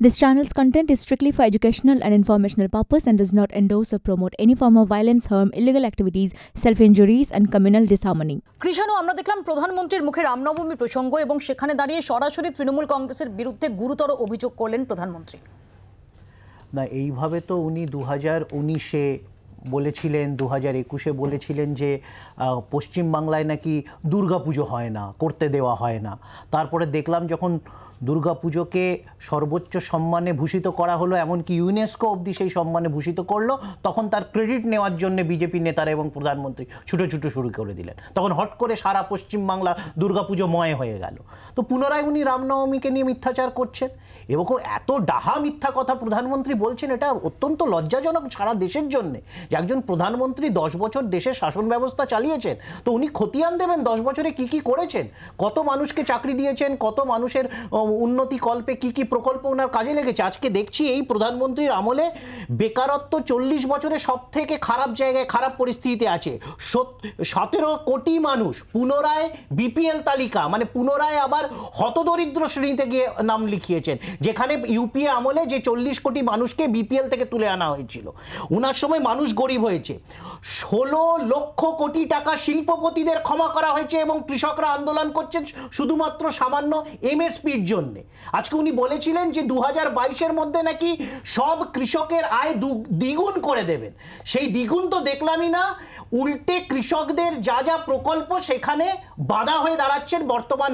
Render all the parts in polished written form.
This channel's content is strictly for educational and informational purpose and does not endorse or promote any form of violence, harm, illegal activities, self-injuries and communal disharmony. Krishanu আমরা দেখলাম প্রধানমন্ত্রীর মুখে রামনবমী প্রসঙ্গ এবং সেখানে দাঁড়িয়ে সরাসরি তৃণমূল কংগ্রেসের বিরুদ্ধে গুরুতর অভিযোগ করলেন প্রধানমন্ত্রী। না, এইভাবে তো উনি 2019-এ বলেছিলেন, 2021-এ বলেছিলেন যে পশ্চিমবাংলায় নাকি দুর্গাপুজো হয় না, করতে দেওয়া হয় না। তারপরে দেখলাম যখন দুর্গাপুজোকে সর্বোচ্চ সম্মানে ভূষিত করা হলো, এমনকি ইউনেস্কো অবধি সেই সম্মানে ভূষিত করলো, তখন তার ক্রেডিট নেওয়ার জন্য বিজেপি নেতারা এবং প্রধানমন্ত্রী ছুটো শুরু করে দিলেন। তখন হট করে সারা পশ্চিমবাংলা দুর্গাপুজোময় হয়ে গেল। তো পুনরায় উনি রামনবমীকে নিয়ে মিথ্যাচার করছেন এবং এত ডাহা মিথ্যা কথা প্রধানমন্ত্রী বলছেন, এটা অত্যন্ত লজ্জাজনক সারা দেশের জন্যে যে একজন প্রধানমন্ত্রী 10 বছর দেশের শাসন ব্যবস্থা চালিয়েছেন। তো উনি খতিয়ান দেবেন 10 বছরে কি করেছেন, কত মানুষকে চাকরি দিয়েছেন, কত মানুষের উন্নতি কল্পে কি প্রকল্প ওনার কাজে লেগেছে। আজকে দেখছি এই প্রধানমন্ত্রীর আমলে বেকারত্ব 40 বছরে সব থেকে খারাপ জায়গায়, খারাপ পরিস্থিতিতে আছে। 17 কোটি মানুষ পুনরায় বিপিএল তালিকা, মানে পুনরায় আবার হতদরিদ্র শ্রেণীতে গিয়ে নাম লিখিয়েছেন, যেখানে ইউপিএ আমলে যে 40 কোটি মানুষকে বিপিএল থেকে তুলে আনা হয়েছিল। ওনার সময় মানুষ গরিব হয়েছে। 16 লক্ষ কোটি টাকা শিল্পপতিদের ক্ষমা করা হয়েছে এবং কৃষকরা আন্দোলন করছেন শুধুমাত্র সামান্য এমএসপির জন্য। আজকে উনি বলেছিলেন যে 2022-এর মধ্যে নাকি সব কৃষকের আয় দ্বিগুণ করে দেবেন। সেই দ্বিগুণ তো দেখলামই না, উল্টে কৃষকদের যা প্রকল্প সেখানে বাধা হয়ে দাঁড়াচ্ছেন বর্তমান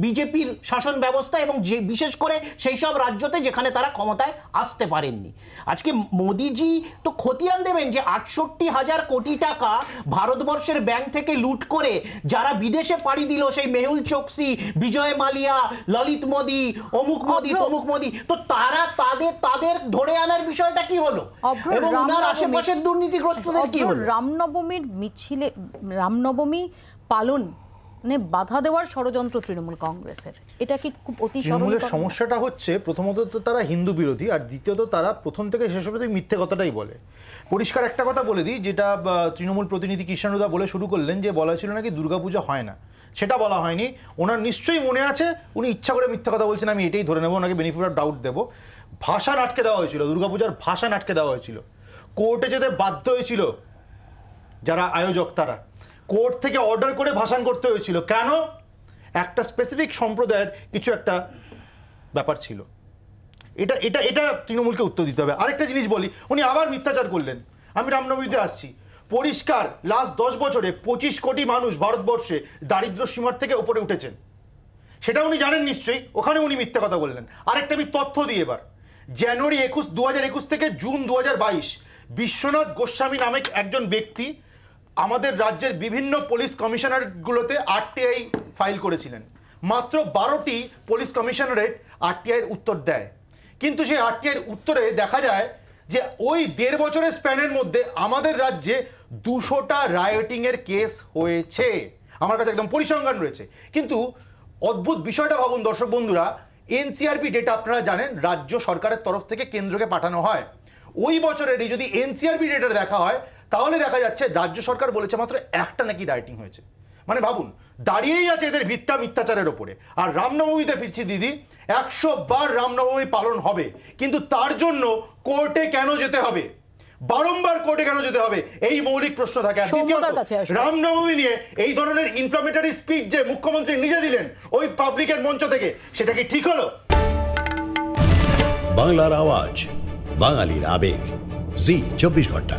বিজেপির শাসন ব্যবস্থা এবং যে বিশেষ করে সেই সব রাজ্যতে যেখানে তারা ক্ষমতায় আসতে পারেননি। আজকে মোদিজি তো খতিয়ান দেবেন যে 68,000 কোটি টাকা ভারতবর্ষের ব্যাংক থেকে লুট করে যারা বিদেশে পাড়ি দিল, সেই মেহুল চোকসি, বিজয় মালিয়া, ললিত মোদি, অমুক মোদি, তমুক মোদি, তো তারা তাদের ধরে আনার বিষয়টা কি হলো এবং ওনার আশেপাশের দুর্নীতিগ্রস্তদের কি হলো? রামনবমীর মিছিলে রামনবমী পালন বাধা দেওয়ার ষড়যন্ত্র তৃণমূল কংগ্রেসের, এটা কি খুব অতি তৃণমূলের সমস্যাটা হচ্ছে প্রথমত তো তারা হিন্দু বিরোধী, আর দ্বিতীয়ত তারা প্রথম থেকে শেষ পর্যন্ত মিথ্যে কথাটাই বলে। পরিষ্কার একটা কথা বলে দিই, যেটা তৃণমূল প্রতিনিধি কৃষ্ণানুদা বলে শুরু করলেন, যে বলা ছিল নাকি দুর্গাপূজা হয় না, সেটা বলা হয়নি। ওনার নিশ্চয়ই মনে আছে উনি ইচ্ছা করে মিথ্যা কথা বলছেন, আমি এটাই ধরে নেবো, ওনাকে বেনিফিট অফ ডাউট দেবো। ভাষণ আটকে দেওয়া হয়েছিল, দুর্গাপূজার ভাষণ আটকে দেওয়া হয়েছিল, কোর্টে যেতে বাধ্য হয়েছিল যারা আয়োজক, তারা কোর্ট থেকে অর্ডার করে ভাষণ করতে হয়েছিল। কেন? একটা স্পেসিফিক সম্প্রদায়ের কিছু একটা ব্যাপার ছিল। এটা তৃণমূলকে উত্তর দিতে হবে। আরেকটা জিনিস বলি, উনি আবার মিথ্যাচার করলেন। আমি রামনবমীতে আসছি, পরিষ্কার লাস্ট 10 বছরে 25 কোটি মানুষ ভারতবর্ষে দারিদ্র সীমার থেকে উপরে উঠেছেন, সেটা উনি জানেন নিশ্চয়ই, ওখানে উনি মিথ্যা কথা বললেন। আরেকটা আমি তথ্য দিই এবার, জানুয়ারি 2021 থেকে জুন 2022 বিশ্বনাথ গোস্বামী নামে একজন ব্যক্তি আমাদের রাজ্যের বিভিন্ন পুলিশ কমিশনারেটগুলোতে আরটিআই ফাইল করেছিলেন। মাত্র 12টি পুলিশ কমিশনারেট আরটিআইয়ের উত্তর দেয়, কিন্তু সেই আরটিআইয়ের উত্তরে দেখা যায় যে ওই 1.5 বছরের স্প্যানের মধ্যে আমাদের রাজ্যে 200টা রায়োটিংয়ের কেস হয়েছে। আমার কাছে একদম পরিসংখ্যান রয়েছে। কিন্তু অদ্ভুত বিষয়টা ভাবুন দর্শক বন্ধুরা, এনসিআরবি ডেটা আপনারা জানেন রাজ্য সরকারের তরফ থেকে কেন্দ্রকে পাঠানো হয়। ওই বছরের এই যদি এনসিআরবি ডেটা দেখা হয়, তাহলে দেখা যাচ্ছে রাজ্য সরকার বলেছে মাত্র একটা নাকি রাইটিং হয়েছে। মানে ভাবুন, দাঁড়িয়েই আছে এদের ভিত্তা মিথ্যাচারের ওপরে। আর রামনবমীতে ফিরছি দিদি, 100 বার রামনবমী পালন হবে, কিন্তু তার জন্য কোর্টে কেন যেতে হবে, বারংবার কোর্টে কেন যেতে হবে, এই মৌলিক প্রশ্ন থাকে। রামনবমী নিয়ে এই ধরনের ইনফ্লামেটরি স্পিচ যে মুখ্যমন্ত্রী নিজে দিলেন ওই পাবলিকের মঞ্চ থেকে, সেটা কি ঠিক হলো? বাংলার আওয়াজ, বাঙালির আবেগ, জি 24 ঘন্টা।